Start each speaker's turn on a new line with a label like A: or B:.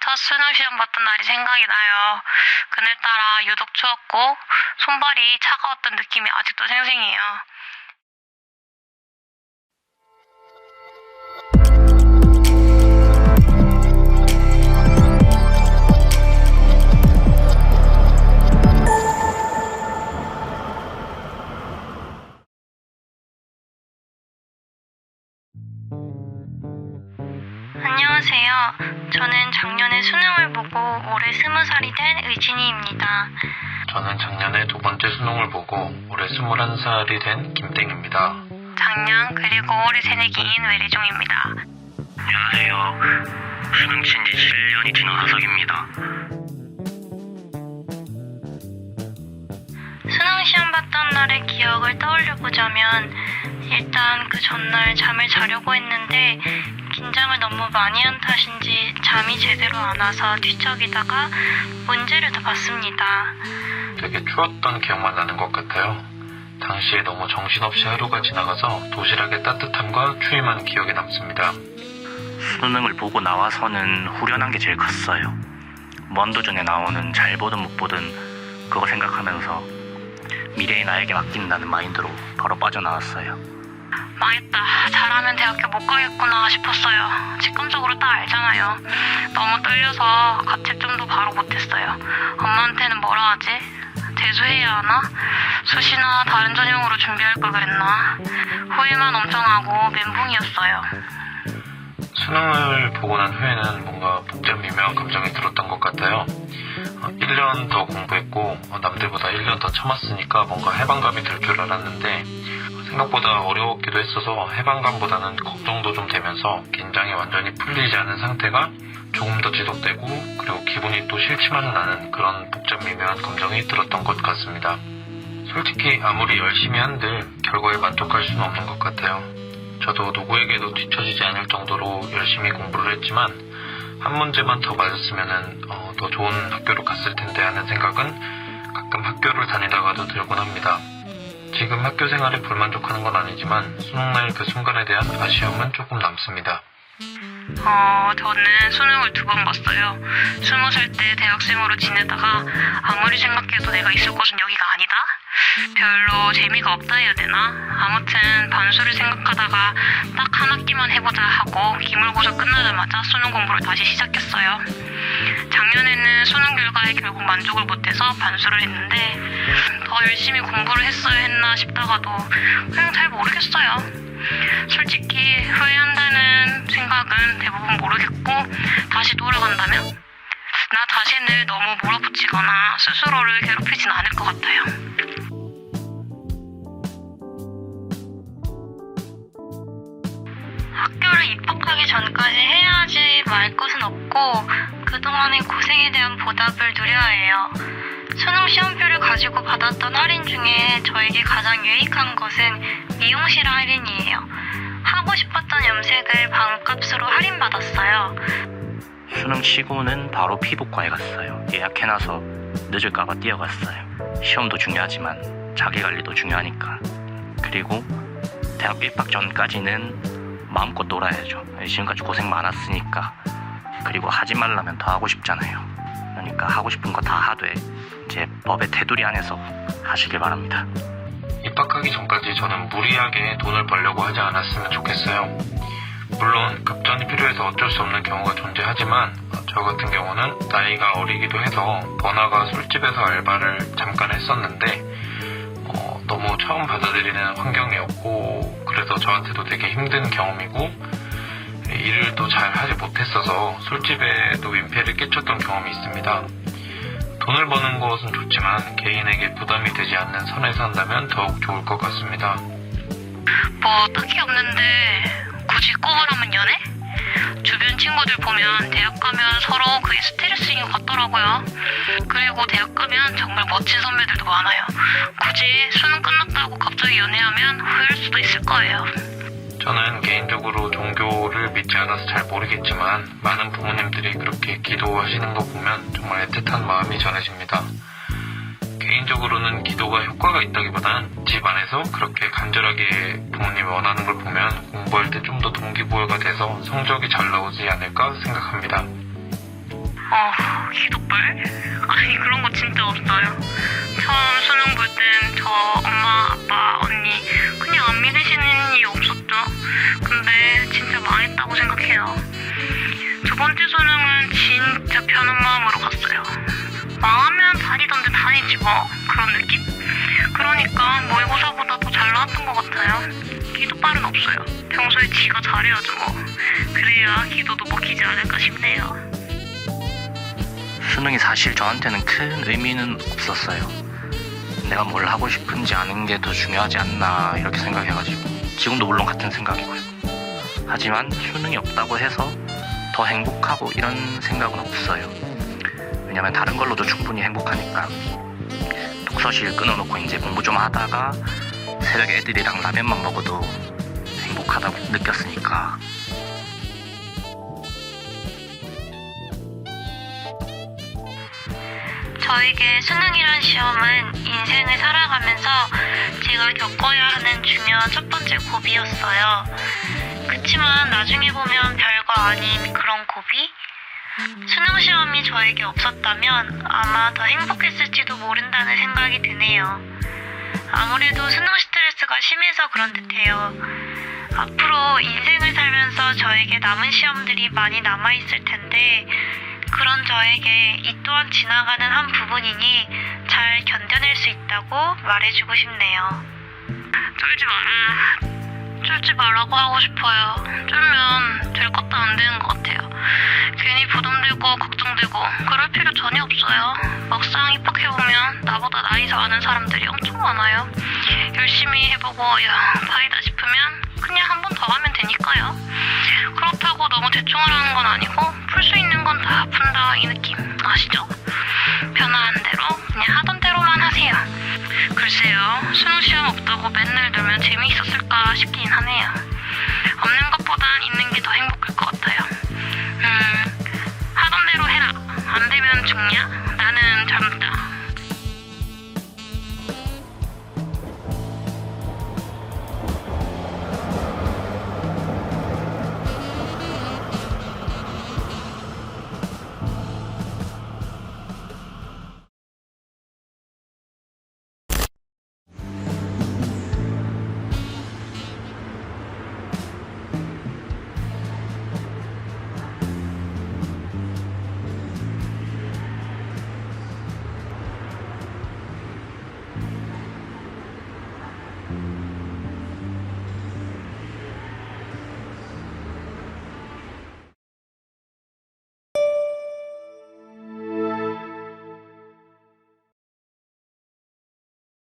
A: 첫 수능 시험 봤던 날이 생각이 나요. 그날따라 유독 추웠고 손발이 차가웠던 느낌이 아직도 생생해요. 안녕하세요. 저는 작년에 수능을 보고 올해 20살이 된 의진이입니다.
B: 저는 작년에 두 번째 수능을 보고 올해 21살이 된 김땡입니다.
A: 작년 그리고 올해 새내기인 외래종입니다.
C: 안녕하세요. 수능 친지 7년이 지난 하석입니다.
A: 수능 시험 봤던 날의 기억을 떠올려보자면 일단 그 전날 잠을 자려고 했는데 긴장을 너무 많이 한 탓인지 잠이 제대로 안 와서 뒤척이다가 문제를 다 봤습니다.
B: 되게 추웠던 기억만 나는 것 같아요. 당시에 너무 정신없이 하루가 지나가서 도시락의 따뜻함과 추위만 기억에 남습니다.
C: 수능을 보고 나와서는 후련한 게 제일 컸어요. 먼도전에 나오는 잘 보든 못 보든 그거 생각하면서 미래의 나에게 맡긴다는 마인드로 바로 빠져나왔어요.
A: 망했다. 잘하면 대학교 못 가겠구나 싶었어요. 직감적으로 딱 알잖아요. 너무 떨려서 가채점도 바로 못했어요. 엄마한테는 뭐라 하지? 재수해야 하나? 수시나 다른 전형으로 준비할 걸 그랬나? 후회만 엄청 하고 멘붕이었어요.
B: 수능을 보고 난 후에는 뭔가 복잡 미묘한 감정이 들었던 것 같아요. 1년 더 공부했고 남들보다 1년 더 참았으니까 뭔가 해방감이 들 줄 알았는데 생각보다 어려웠기도 했어서 해방감보다는 걱정도 좀 되면서 긴장이 완전히 풀리지 않은 상태가 조금 더 지속되고 그리고 기분이 또 싫지만은 않은 그런 복잡 미묘한 감정이 들었던 것 같습니다. 솔직히 아무리 열심히 한들 결과에 만족할 수는 없는 것 같아요. 저도 누구에게도 뒤처지지 않을 정도로 열심히 공부를 했지만 한 문제만 더 맞았으면은 더 좋은 학교로 갔을 텐데 하는 생각은 가끔 학교를 다니다가도 들곤 합니다. 지금 학교 생활에 불만족하는 건 아니지만 수능날 그 순간에 대한 아쉬움은 조금 남습니다.
A: 저는 수능을 2번 봤어요. 20살 때 대학생으로 지내다가 아무리 생각해도 내가 있을 곳은 여기가 아니다? 별로 재미가 없다 해야 되나? 아무튼 반수를 생각하다가 딱 한 학기만 해보자 하고 기말고사 끝나자마자 수능 공부를 다시 시작했어요. 작년에는 수능 결과에 결국 만족을 못해서 반수를 했는데 더 열심히 공부를 했어야 했나 싶다가도 그냥 잘 모르겠어요. 솔직히 후회한다는 생각은 대부분 모르겠고 다시 돌아간다면? 나 자신을 너무 몰아붙이거나 스스로를 괴롭히진 않을 것 같아요. 학교를 입학하기 전까지 해야 하지 말 것은 없고 그동안의 고생에 대한 보답을 누려야 해요. 수능 시험표를 가지고 받았던 할인 중에 저에게 가장 유익한 것은 미용실 할인이에요. 하고 싶었던 염색을 반값으로 할인받았어요.
C: 수능 치고는 바로 피부과에 갔어요. 예약해놔서 늦을까봐 뛰어갔어요. 시험도 중요하지만 자기관리도 중요하니까. 그리고 대학교 입학 전까지는 마음껏 놀아야죠. 지금까지 고생 많았으니까. 그리고 하지 말라면 더 하고 싶잖아요. 그러니까 하고 싶은 거 다 하되 이제 법의 테두리 안에서 하시길 바랍니다.
B: 입학하기 전까지 저는 무리하게 돈을 벌려고 하지 않았으면 좋겠어요. 물론 급전이 필요해서 어쩔 수 없는 경우가 존재하지만 저 같은 경우는 나이가 어리기도 해서 번화가 술집에서 알바를 잠깐 했었는데 너무 처음 받아들이는 환경이었고 그래서 저한테도 되게 힘든 경험이고 일을 또 잘 하지 못했어서 술집에도 민폐를 끼쳤던 경험이 있습니다. 돈을 버는 것은 좋지만 개인에게 부담이 되지 않는 선에서 한다면 더욱 좋을 것 같습니다.
A: 뭐 딱히 없는데 굳이 꼽으라면 연애? 주변 친구들 보면 대학 가면 서로 그게 스트레스인 것 같더라고요. 그리고 대학 가면 정말 멋진 선배들도 많아요. 굳이 수능 끝났다고 갑자기 연애하면 후회할 수도 있을 거예요.
B: 저는 개인적으로 종교를 믿지 않아서 잘 모르겠지만 많은 부모님들이 그렇게 기도하시는 거 보면 정말 애틋한 마음이 전해집니다. 개인적으로는 기도가 효과가 있다기보다는 집 안에서 그렇게 간절하게 부모님이 원하는 걸 보면 공부할 때 좀 더 동기부여가 돼서 성적이 잘 나오지 않을까 생각합니다.
A: 기도빨? 아니, 그런 거 진짜 없어요. 처음 수능 볼 땐 저 엄마, 아빠, 언니 그냥 안 믿으시는 일 없었죠. 근데 진짜 망했다고 생각해요. 두 번째 수능은 진짜 편한 마음으로 갔어요. 망하면 다니던데 다니지 뭐, 그런 느낌? 그러니까 모의고사보다 더 잘 나왔던 것 같아요. 기도빨은 없어요. 평소에 지가 잘해야죠 뭐. 그래야 기도도 먹히지 않을까 싶네요.
C: 수능이 사실 저한테는 큰 의미는 없었어요. 내가 뭘 하고 싶은지 아는 게 더 중요하지 않나 이렇게 생각해가지고 지금도 물론 같은 생각이고요. 하지만 수능이 없다고 해서 더 행복하고 이런 생각은 없어요. 왜냐면 다른 걸로도 충분히 행복하니까. 독서실 끊어놓고 이제 공부 좀 하다가 새벽에 애들이랑 라면만 먹어도 행복하다고 느꼈으니까.
A: 저에게 수능이란 시험은 인생을 살아가면서 제가 겪어야 하는 중요한 첫 번째 고비였어요. 그치만 나중에 보면 별거 아닌 그런 고비? 수능 시험이 저에게 없었다면 아마 더 행복했을지도 모른다는 생각이 드네요. 아무래도 수능 스트레스가 심해서 그런 듯해요. 앞으로 인생을 살면서 저에게 남은 시험들이 많이 남아있을 텐데 그런 저에게 이 또한 지나가는 한 부분이니 잘 견뎌낼 수 있다고 말해주고 싶네요. 쫄지 마라. 쫄지 말라고 하고 싶어요. 쫄면 될 것도 안 되는 것 같아요. 괜히 부담되고 걱정되고 그럴 필요 전혀 없어요. 막상 입학해보면 나보다 나이 많은 사람들이 엄청 많아요. 열심히 해보고 파이다 싶으면 그냥 한 번 더 하면 되니까요. 그렇다고 너무 대충 하라는 건 아니고 풀 수 있는 건 다 푼다 이 느낌 아시죠? 편한 대로 그냥 하던 대로만 하세요. 글쎄요, 수능 시험 없다고 맨날 놀면 재미있었을까 싶긴 하네요. 없는 것보단 있는 게 더 행복할 것 같아요. 하던 대로 해라. 안 되면 죽냐? 나는 잘못다